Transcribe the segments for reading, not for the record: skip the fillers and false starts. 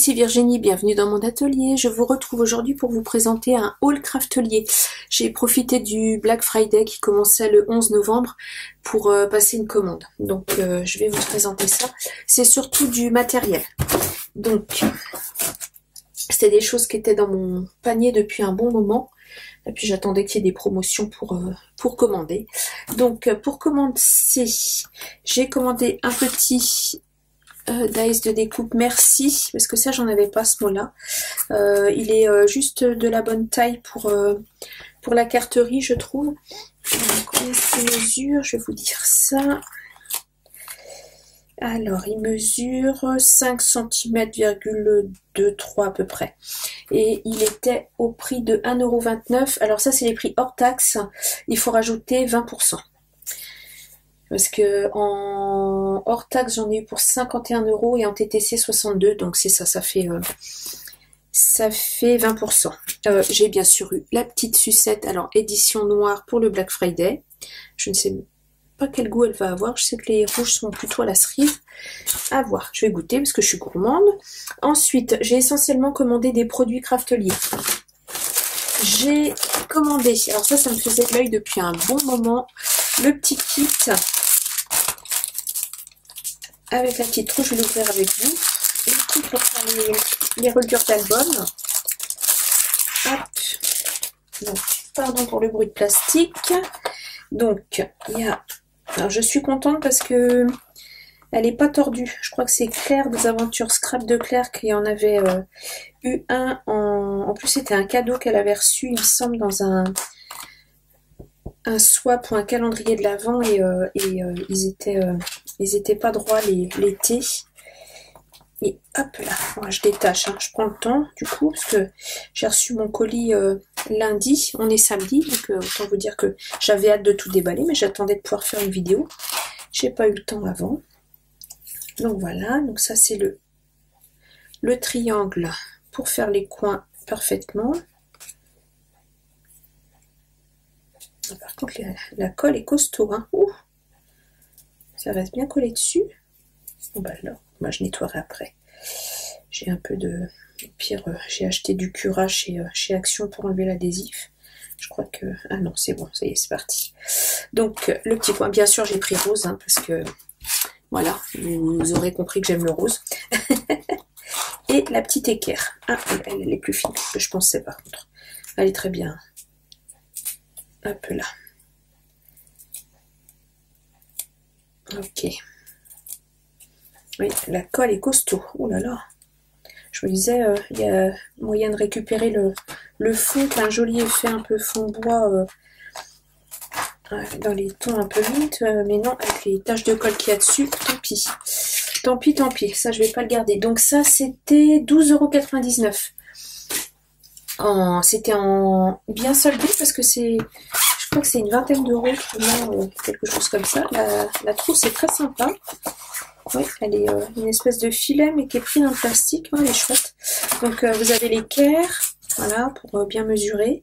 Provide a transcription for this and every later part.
ici Virginie, bienvenue dans mon atelier. Je vous retrouve aujourd'hui pour vous présenter un haul craftelier. J'ai profité du Black Friday qui commençait le 11 novembre pour passer une commande. Donc je vais vous présenter ça. C'est surtout du matériel. Donc c'était des choses qui étaient dans mon panier depuis un bon moment. Et puis j'attendais qu'il y ait des promotions pour commander. Donc pour commencer, j'ai commandé un petit dice de découpe merci, parce que ça j'en avais pas ce mot-là. Il est juste de la bonne taille pour la carterie, je trouve. Combien il mesure? Je vais vous dire ça. Alors, il mesure 5 cm,23 à peu près. Et il était au prix de 1,29 €. Alors ça, c'est les prix hors taxe. Il faut rajouter 20%. Parce que en hors taxe, j'en ai eu pour 51 € et en TTC 62. Donc c'est ça, ça fait 20%. J'ai bien sûr eu la petite sucette, alors édition noire pour le Black Friday. Je ne sais pas quel goût elle va avoir. Je sais que les rouges sont plutôt à la cerise. À voir. Je vais goûter parce que je suis gourmande. Ensuite, j'ai essentiellement commandé des produits crafteliers. J'ai commandé, alors ça me faisait de l'œil depuis un bon moment, le petit kit avec la petite trousse. Je vais l'ouvrir avec vous. Le kit pour faire les reliures d'album. Hop. Donc, pardon pour le bruit de plastique. Donc, il y a... Alors, je suis contente parce que elle n'est pas tordue. Je crois que c'est Claire des aventures Scrap de Claire qui en avait eu un. En plus, c'était un cadeau qu'elle avait reçu, il me semble, dans un swap ou un calendrier de l'Avent. Et ils étaient pas droits l'été. Et hop là, moi, je détache. Hein. Je prends le temps, du coup, parce que j'ai reçu mon colis lundi. On est samedi, donc autant vous dire que j'avais hâte de tout déballer, mais j'attendais de pouvoir faire une vidéo. J'ai pas eu le temps avant. Donc voilà, donc ça c'est le triangle pour faire les coins parfaitement. Par contre, la colle est costaud. Hein. Ouh, ça reste bien collé dessus. Bon bah alors, moi je nettoierai après. J'ai un peu de... Au pire, j'ai acheté du Cura chez Action pour enlever l'adhésif. Je crois que... Ah non, c'est bon, ça y est, c'est parti. Donc, le petit coin, bien sûr, j'ai pris rose, hein, parce que... Voilà, vous aurez compris que j'aime le rose. Et la petite équerre. Ah, elle est plus fine que je pensais par contre. Elle est très bien. Hop là. Ok. Oui, la colle est costaud. Oh là là. Je me disais, il y a moyen de récupérer le fond, qui a un joli effet un peu fond bois dans les tons un peu mintes, mais non, avec les taches de colle qu'il y a dessus, tant pis. Tant pis, tant pis, ça je vais pas le garder. Donc ça c'était 12,99 €. C'était en bien soldé parce que c'est, je crois que c'est une vingtaine d'euros, quelque chose comme ça. La trousse est très sympa. Oui, elle est une espèce de filet mais qui est pris dans le plastique. Ouais, elle est chouette. Donc vous avez l'équerre, voilà, pour bien mesurer.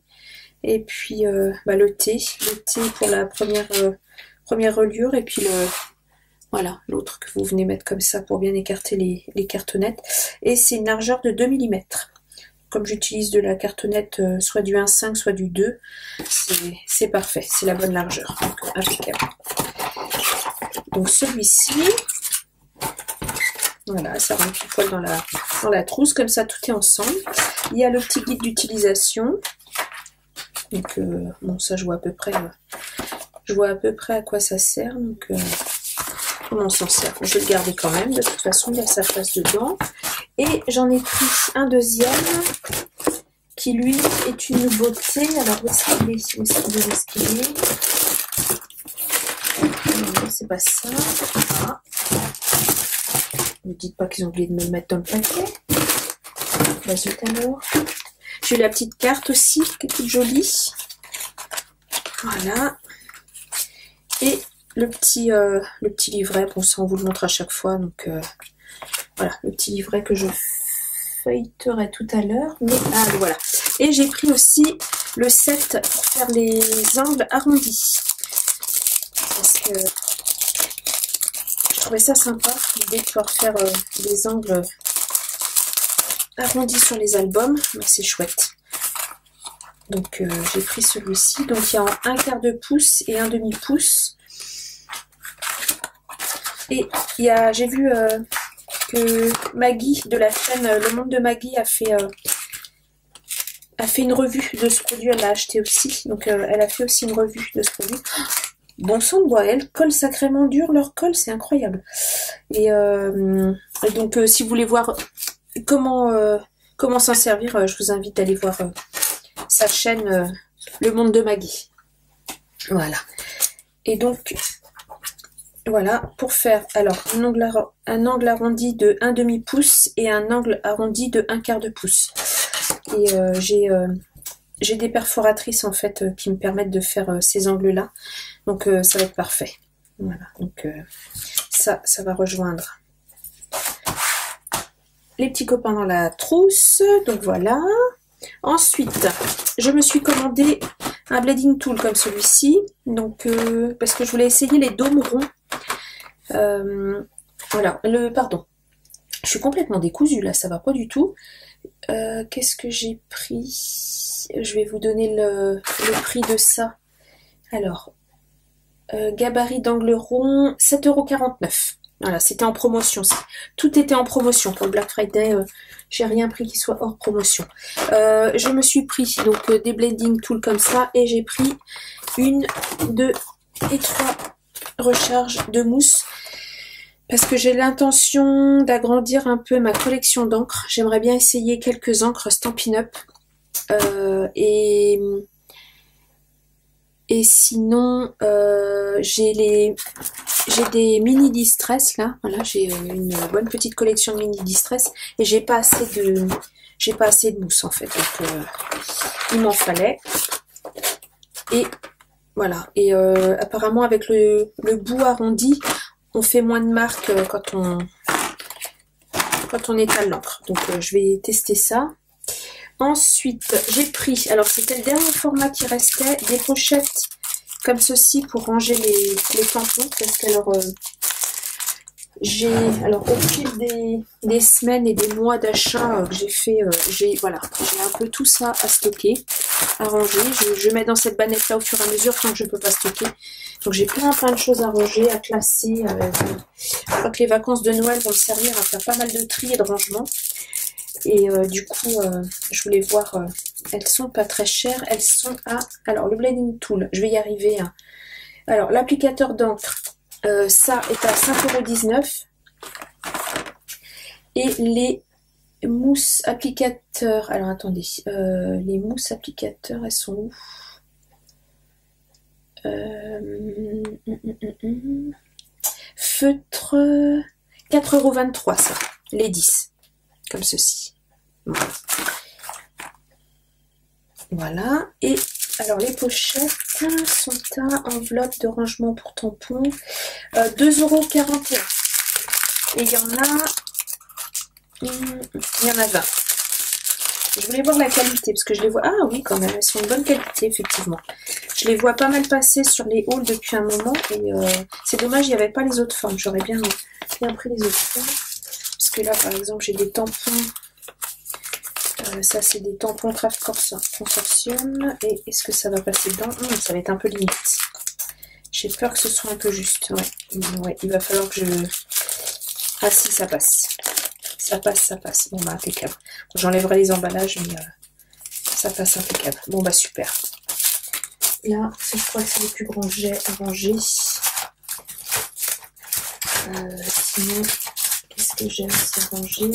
Et puis le thé pour la première reliure, et puis voilà, l'autre que vous venez mettre comme ça pour bien écarter les cartonnettes. Et c'est une largeur de 2 mm. Comme j'utilise de la cartonnette soit du 1,5 soit du 2, c'est parfait, c'est la bonne largeur. Donc impeccable. Donc celui-ci, voilà, ça rentre tout poil dans la trousse, comme ça tout est ensemble. Il y a le petit guide d'utilisation. Donc bon, ça je vois à peu près à quoi ça sert. Donc comment on s'en sert, je vais le garder quand même, de toute façon il y a sa place dedans. Et j'en ai pris un deuxième qui lui est une beauté. Alors où est-ce qu'il est? Non, c'est pas ça. Ah. Ne dites pas qu'ils ont oublié de me le mettre dans le paquet. Bah zut alors. J'ai la petite carte aussi, qui est toute jolie. Voilà. Et le petit livret, bon ça on vous le montre à chaque fois. Donc voilà, le petit livret que je feuilleterai tout à l'heure. Mais voilà. Et j'ai pris aussi le set pour faire les angles arrondis. Parce que je trouvais ça sympa, l'idée de pouvoir faire des angles arrondi sur les albums, c'est chouette. Donc j'ai pris celui-ci. Donc il y a en 1/4 de pouce et 1/2 pouce. Et j'ai vu que Maggie de la chaîne Le Monde de Maggie a fait une revue de ce produit. Elle l'a acheté aussi. Donc elle a fait aussi une revue de ce produit. Bon sang de bois, elles collent sacrément dur. Leur colle, c'est incroyable. Et donc si vous voulez voir comment s'en servir, je vous invite à aller voir sa chaîne Le Monde de Maggie. Voilà. Et donc voilà, pour faire alors un angle arrondi de 1/2 pouce et un angle arrondi de 1/4 de pouce. Et j'ai des perforatrices en fait qui me permettent de faire ces angles là. Donc ça va être parfait. Voilà, donc ça va rejoindre les petits copains dans la trousse. Donc voilà. Ensuite, je me suis commandé un blading tool comme celui-ci. Donc parce que je voulais essayer les dômes ronds. Voilà, pardon. Je suis complètement décousue là, ça va pas du tout. Qu'est-ce que j'ai pris? Je vais vous donner le prix de ça. Alors, gabarit d'angle rond, 7,49 €. Voilà, c'était en promotion. Tout était en promotion. Pour le Black Friday, j'ai rien pris qui soit hors promotion. Je me suis pris donc des blending tools comme ça et j'ai pris 1, 2 et 3 recharges de mousse. Parce que j'ai l'intention d'agrandir un peu ma collection d'encre. J'aimerais bien essayer quelques encres Stampin' Up. Et sinon, j'ai des mini distress là. Voilà, j'ai une bonne petite collection de mini distress et j'ai pas assez de mousse en fait. Donc il m'en fallait. Et voilà. Et apparemment avec le bout arrondi, on fait moins de marques quand on étale l'encre. Donc je vais tester ça. Ensuite, j'ai pris, alors c'était le dernier format qui restait, des pochettes comme ceci pour ranger les tampons. Parce que alors au fil des semaines et des mois d'achat que j'ai fait, j'ai un peu tout ça à stocker, à ranger. Je mets dans cette bannette là au fur et à mesure tant que je ne peux pas stocker. Donc j'ai plein de choses à ranger, à classer. Je crois que les vacances de Noël vont me servir à faire pas mal de tri et de rangement. Et du coup, je voulais voir, elles sont pas très chères, elles sont à, alors le blending tool, je vais y arriver. Hein. Alors l'applicateur d'encre, ça est à 5,19 €. Et les mousses applicateurs, alors attendez, les mousses applicateurs, elles sont où? Feutre, 4,23 € ça, les 10. Comme ceci. Voilà. Et alors les pochettes sont à enveloppe de rangement pour tampons. 2,41 €. Et il y en a 20. Je voulais voir la qualité parce que je les vois. Ah oui, quand même, elles sont de bonne qualité, effectivement. Je les vois pas mal passer sur les hauls depuis un moment. Et c'est dommage, il n'y avait pas les autres formes. J'aurais bien pris les autres formes. Parce que là, par exemple, j'ai des tampons. Ça, c'est des tampons Craft Consortium. Et est-ce que ça va passer dedans? Ça va être un peu limite. J'ai peur que ce soit un peu juste. Ouais, il va falloir que je... Ah si, ça passe. Ça passe. Bon, bah, impeccable. J'enlèverai les emballages, mais ça passe impeccable. Bon, bah, super. Là, je crois que c'est le plus grand jet à ranger. Sinon... Qu'est-ce que j'ai à ranger?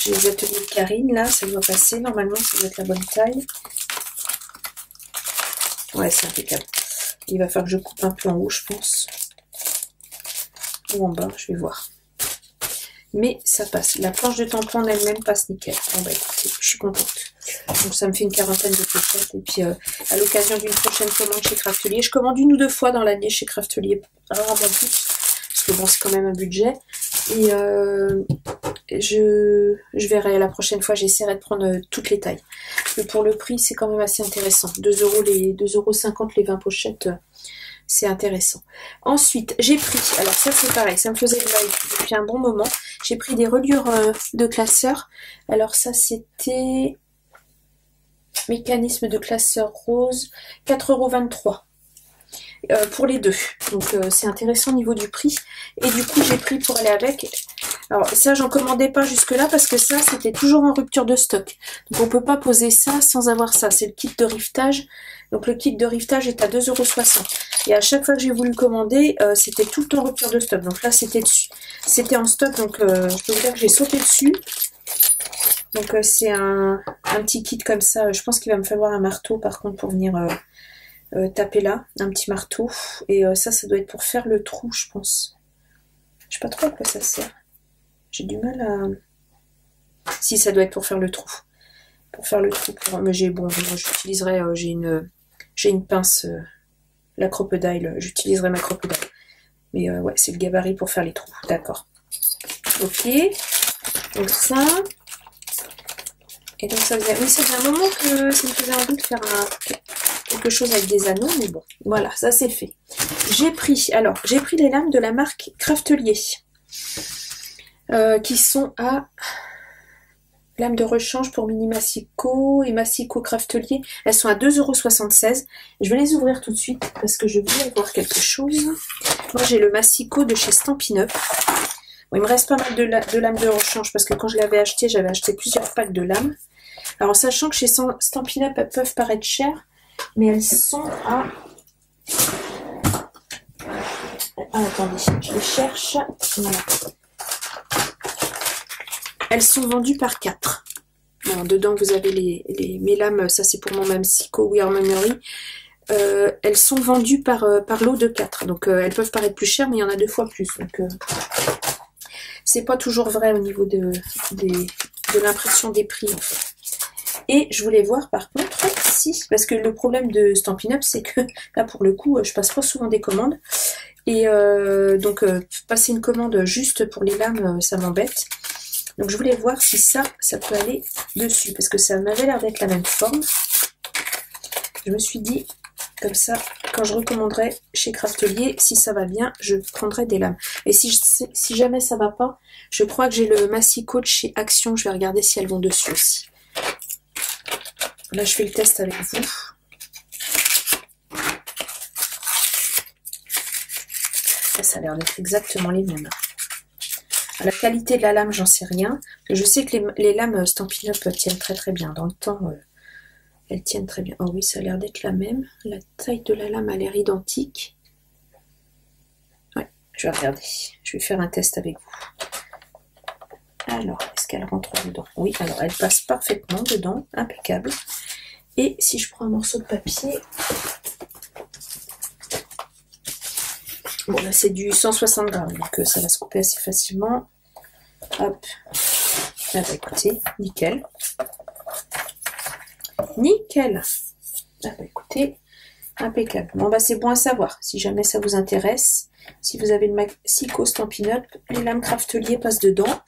J'ai les ateliers de Karine, là, ça doit passer. Normalement, ça doit être la bonne taille. Ouais, c'est impeccable. Il va falloir que je coupe un peu en haut, je pense. Ou en bas, je vais voir. Mais ça passe. La planche de tampon en elle-même passe nickel. Bon, bah écoutez, je suis contente. Donc ça me fait une quarantaine de pochettes. Et puis, à l'occasion d'une prochaine commande chez Craftelier, je commande 1 ou 2 fois dans l'année chez Craftelier. Rarement plus. Parce que bon, c'est quand même un budget. Et je verrai la prochaine fois, j'essaierai de prendre toutes les tailles. Mais pour le prix, c'est quand même assez intéressant. 2,50 € les 20 pochettes, c'est intéressant. Ensuite, j'ai pris, alors ça c'est pareil, ça me faisait de l'œil depuis un bon moment. J'ai pris des reliures de classeur. Alors ça c'était mécanisme de classeur rose, 4,23 € pour les deux. Donc c'est intéressant au niveau du prix. Et du coup j'ai pris pour aller avec. Alors ça j'en commandais pas jusque là parce que ça c'était toujours en rupture de stock. Donc on peut pas poser ça sans avoir ça. C'est le kit de riftage. Donc le kit de riftage est à 2,60 €. Et à chaque fois que j'ai voulu commander, c'était tout le temps en rupture de stock. Donc là c'était dessus. C'était en stock, donc je peux vous dire que j'ai sauté dessus. Donc c'est un petit kit comme ça. Je pense qu'il va me falloir un marteau par contre pour venir taper là. Un petit marteau. Et ça doit être pour faire le trou, je pense. Je sais pas trop à quoi ça sert. J'ai du mal à... Si, ça doit être pour faire le trou. Pour faire le trou. Mais j'utiliserai... j'ai une pince... la crocodile. J'utiliserai ma crocodile. Mais ouais, c'est le gabarit pour faire les trous. D'accord. Ok. Donc ça... Et donc ça faisait... Oui, ça faisait un moment que ça me faisait envie de faire quelque chose avec des anneaux. Mais bon, voilà, ça c'est fait. J'ai pris les lames de la marque Craftelier. Qui sont à lames de rechange pour Mini Massico et Massico Craftelier. Elles sont à 2,76 €. Je vais les ouvrir tout de suite parce que je voulais voir quelque chose. Moi j'ai le Massico de chez Stampin' Up. Bon, il me reste pas mal de lames de rechange parce que quand je l'avais acheté, j'avais acheté plusieurs packs de lames. Alors sachant que chez Stampin' Up, elles peuvent paraître chères, mais elles sont à... Ah, attendez, je les cherche. Voilà. Elles sont vendues par 4. Bon, dedans, vous avez mes lames. Ça, c'est pour mon Massico We Are Memory. Elles sont vendues par lot de 4. Donc, elles peuvent paraître plus chères, mais il y en a 2 fois plus. Donc, c'est pas toujours vrai au niveau de l'impression des prix, en fait. Et je voulais voir, par contre, si... Parce que le problème de Stampin' Up, c'est que, là, pour le coup, je passe pas souvent des commandes. Et donc, passer une commande juste pour les lames, ça m'embête. Donc je voulais voir si ça peut aller dessus, parce que ça m'avait l'air d'être la même forme. Je me suis dit, comme ça, quand je recommanderai chez Craftelier, si ça va bien, je prendrai des lames. Et si jamais ça va pas, je crois que j'ai le Massico de chez Action, je vais regarder si elles vont dessus aussi. Là, je fais le test avec vous. Ça a l'air d'être exactement les mêmes. La qualité de la lame, j'en sais rien. Je sais que les lames Stampin' Up tiennent très très bien. Dans le temps, elles tiennent très bien. Oh oui, ça a l'air d'être la même. La taille de la lame a l'air identique. Ouais, je vais regarder. Je vais faire un test avec vous. Alors, est-ce qu'elle rentre dedans? Oui, alors elle passe parfaitement dedans. Impeccable. Et si je prends un morceau de papier... Bon, là, c'est du 160 grammes, donc ça va se couper assez facilement. Hop. Ah bah écoutez, nickel. Nickel. Ah bah écoutez, impeccable. Bon bah c'est bon à savoir, si jamais ça vous intéresse. Si vous avez le Massico Stampin' Up, les lames Craftelier passent dedans.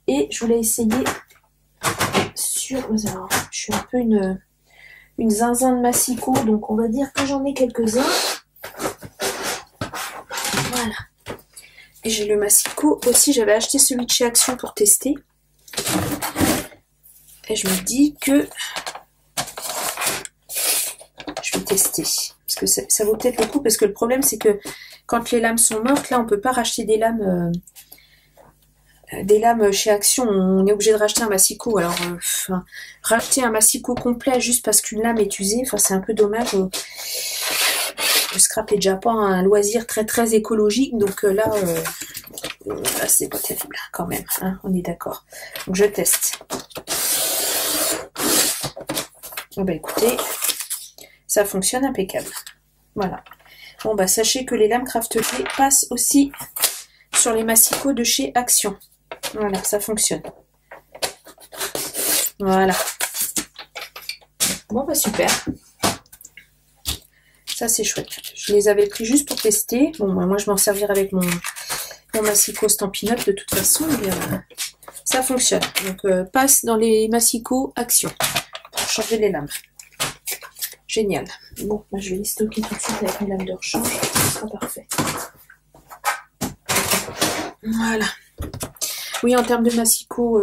Et je voulais essayer sur... Alors, je suis un peu une zinzin de Massico, donc on va dire que j'en ai quelques-uns. Voilà. Et j'ai le Massico aussi. J'avais acheté celui de chez Action pour tester. Et je me dis que je vais tester. Parce que ça vaut peut-être le coup. Parce que le problème, c'est que quand les lames sont mortes, là, on ne peut pas racheter des lames chez Action. On est obligé de racheter un Massico. Alors, racheter un Massico complet juste parce qu'une lame est usée, c'est un peu dommage. Le scrap n'est déjà pas un loisir très très écologique, donc là c'est pas terrible quand même, hein, on est d'accord. Donc je teste. Bon bah écoutez, ça fonctionne impeccable. Voilà. Bon bah sachez que les lames Craftelier passent aussi sur les Massico de chez Action. Voilà, ça fonctionne. Voilà. Bon bah super. Ça c'est chouette. Je les avais pris juste pour tester. Bon, moi je m'en servirai avec mon Massico Stampin' Up de toute façon. Mais, ça fonctionne. Donc passe dans les Massico Action pour changer les lames. Génial. Bon, je vais les stocker tout de suite avec mes lames de rechange. Ce sera parfait. Voilà. Oui, en termes de massicot,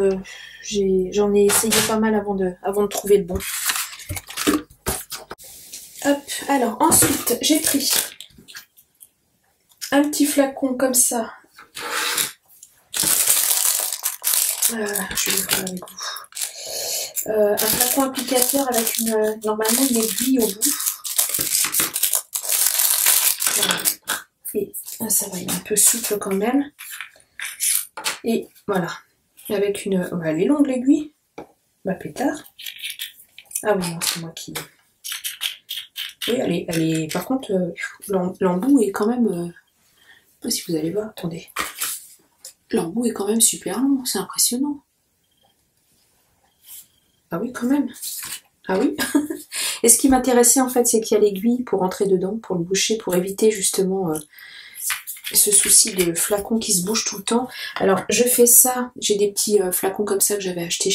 j'en ai essayé pas mal avant de trouver le bon. Hop, alors ensuite, j'ai pris un petit flacon comme ça. Je vais le faire avec vous. Un flacon applicateur avec normalement une aiguille au bout. Voilà. Et ça va, il est un peu souple quand même. Et voilà. Avec une... elle est longue l'aiguille. Bah pétard. Ah oui, non, c'est moi qui... Oui, elle est... Par contre, l'embout est quand même... Je sais pas si vous allez voir, attendez. L'embout est quand même super long, c'est impressionnant. Ah oui, quand même. Ah oui. Et ce qui m'intéressait en fait, c'est qu'il y a l'aiguille pour rentrer dedans, pour le boucher, pour éviter justement ce souci de flacon qui se bouge tout le temps. Alors, je fais ça, j'ai des petits flacons comme ça que j'avais acheté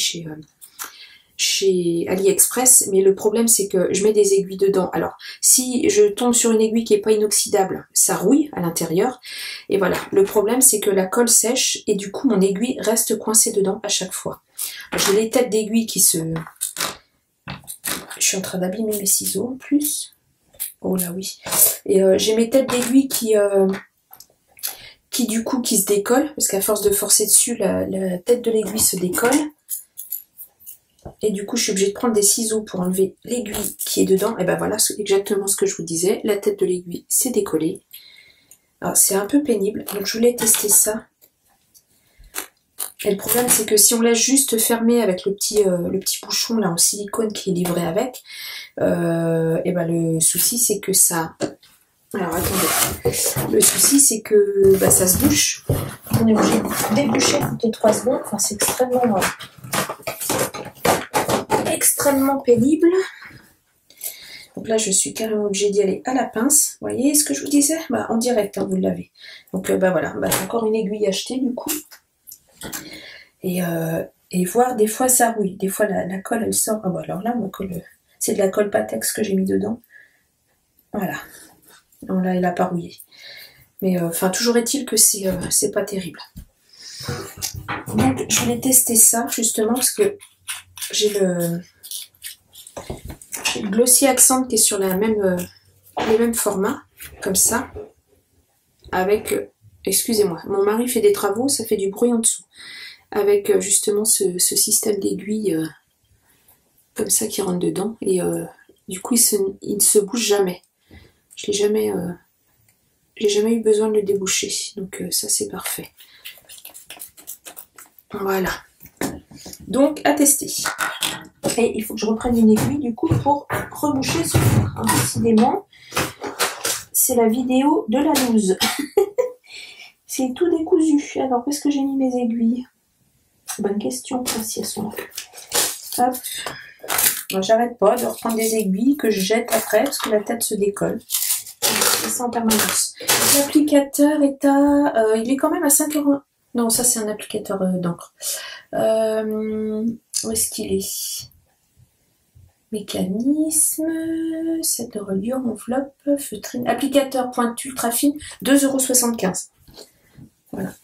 chez AliExpress, mais le problème c'est que je mets des aiguilles dedans. Alors si je tombe sur une aiguille qui est pas inoxydable, ça rouille à l'intérieur, et voilà, le problème c'est que la colle sèche et du coup mon aiguille reste coincée dedans à chaque fois. J'ai les têtes d'aiguille qui se... Je suis en train d'abîmer mes ciseaux en plus. Oh là oui. Et j'ai mes têtes d'aiguille qui du coup qui se décollent, parce qu'à force de forcer dessus, la tête de l'aiguille se décolle. Et du coup, je suis obligée de prendre des ciseaux pour enlever l'aiguille qui est dedans. Et ben voilà, c'est exactement ce que je vous disais. La tête de l'aiguille s'est décollée. Alors, c'est un peu pénible. Donc, je voulais tester ça. Et le problème, c'est que si on laisse juste fermer avec le petit bouchon là en silicone qui est livré avec, et ben le souci, c'est que ça... Alors, attendez. Le souci, c'est que ça se bouche. On est obligé de déboucher toutes les 3 secondes. Enfin, c'est extrêmement pénible. Donc là, je suis carrément obligée d'y aller à la pince. Vous voyez ce que je vous disais? En direct, hein, vous l'avez. Donc voilà, encore une aiguille achetée du coup. Et voir, des fois ça rouille. Des fois la colle, elle sort. Ah bah alors là, ma colle, c'est de la colle Patex que j'ai mis dedans. Voilà. Non, là, elle a pas rouillé. Mais enfin, toujours est-il que c'est pas terrible. Donc, je voulais tester ça, justement, parce que j'ai le Glossy Accent qui est sur les mêmes formats, comme ça, avec, excusez-moi, mon mari fait des travaux, ça fait du bruit en dessous, avec justement ce système d'aiguille comme ça qui rentre dedans, et du coup il ne se bouge jamais. Je l'ai jamais, j'ai jamais eu besoin de le déboucher, donc ça c'est parfait. Voilà. Donc à tester. Et il faut que je reprenne une aiguille du coup pour reboucher ce truc. Décidément, c'est la vidéo de la loose. C'est tout décousu. Alors, où est-ce que j'ai mis mes aiguilles? Bonne question. Ah, si elles sont là. Hop. J'arrête pas de reprendre des aiguilles que je jette après parce que la tête se décolle. C'est ça en permanence. L'applicateur est à... il est quand même à 5 €. Non, ça c'est un applicateur d'encre. Où est-ce qu'il est? Mécanisme, set de reliure, enveloppe, feutrine, applicateur pointe ultra fine, 2,75 €. Voilà.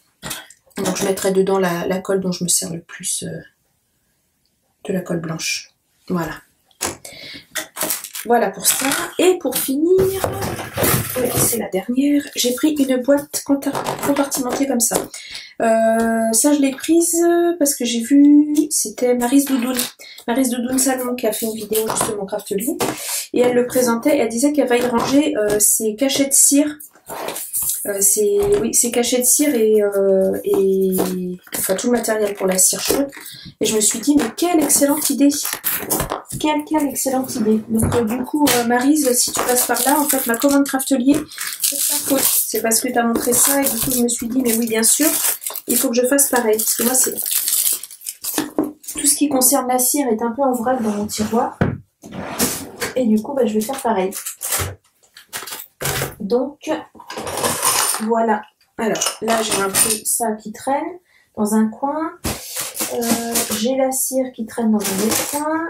Donc je mettrai dedans la colle dont je me sers le plus, de la colle blanche. Voilà. Voilà pour ça. Et pour finir, c'est la dernière, j'ai pris une boîte compartimentée comme ça. Ça je l'ai prise parce que j'ai vu, c'était Maryse Doudoune Salmon qui a fait une vidéo justement Craftly, et elle le présentait, elle disait qu'elle va y ranger ses cachets de cire, ses cachets de cire et enfin tout le matériel pour la cire chaude, et je me suis dit mais quelle excellente idée, quelle excellente idée. Donc du coup Maryse, si tu passes par là, en fait ma commande Craftelier, c'est ta faute, c'est parce que tu as montré ça, et du coup je me suis dit mais oui bien sûr, il faut que je fasse pareil, parce que moi c'est tout ce qui concerne la cire est un peu en vrac dans mon tiroir, et du coup je vais faire pareil. Donc voilà. Alors là j'ai un peu ça qui traîne dans un coin, j'ai la cire qui traîne dans un autre coin.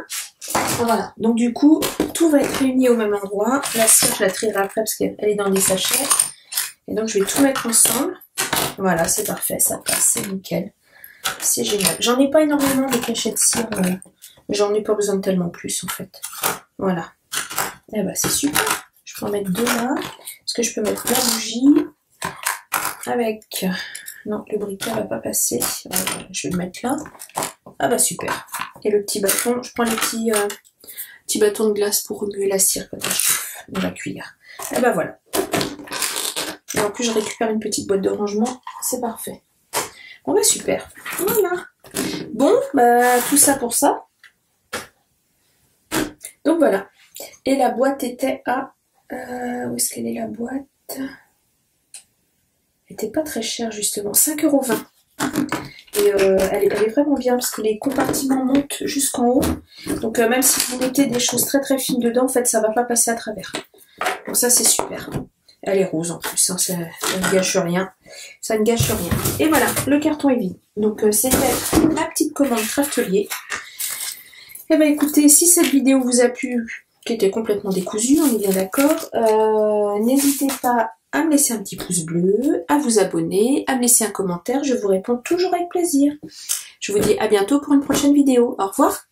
Voilà, donc du coup tout va être réuni au même endroit. La cire je la trierai après parce qu'elle est dans des sachets, et donc je vais tout mettre ensemble. Voilà, c'est parfait, ça passe, c'est nickel. C'est génial. J'en ai pas énormément de cachets de cire. J'en ai pas besoin de tellement plus en fait. Voilà. Et bah c'est super. Je peux en mettre 2 là. Est-ce que je peux mettre la bougie avec... Non, le briquet va pas passer. Voilà, je vais le mettre là. Ah bah super. Et le petit bâton, je prends les petits bâtons de glace pour remuer la cire quand elle chauffe dans la cuillère. Et bah voilà. Et en plus je récupère une petite boîte de rangement. C'est parfait. Bon bah super. Voilà. Bon, bah tout ça pour ça. Donc voilà. Et la boîte était à... où est-ce qu'elle est la boîte? Elle était pas très chère justement. 5,20 €. Et elle est vraiment bien parce que les compartiments montent jusqu'en haut. Donc même si vous mettez des choses très très fines dedans, en fait ça va pas passer à travers. Donc ça c'est super. Elle est rose en plus, hein, ça ne gâche rien. Ça ne gâche rien. Et voilà, le carton est vide. Donc c'était ma petite commande Craftelier. Et ben écoutez, si cette vidéo vous a plu, qui était complètement décousue, on est bien d'accord, n'hésitez pas à me laisser un petit pouce bleu, à vous abonner, à me laisser un commentaire, je vous réponds toujours avec plaisir. Je vous dis à bientôt pour une prochaine vidéo. Au revoir.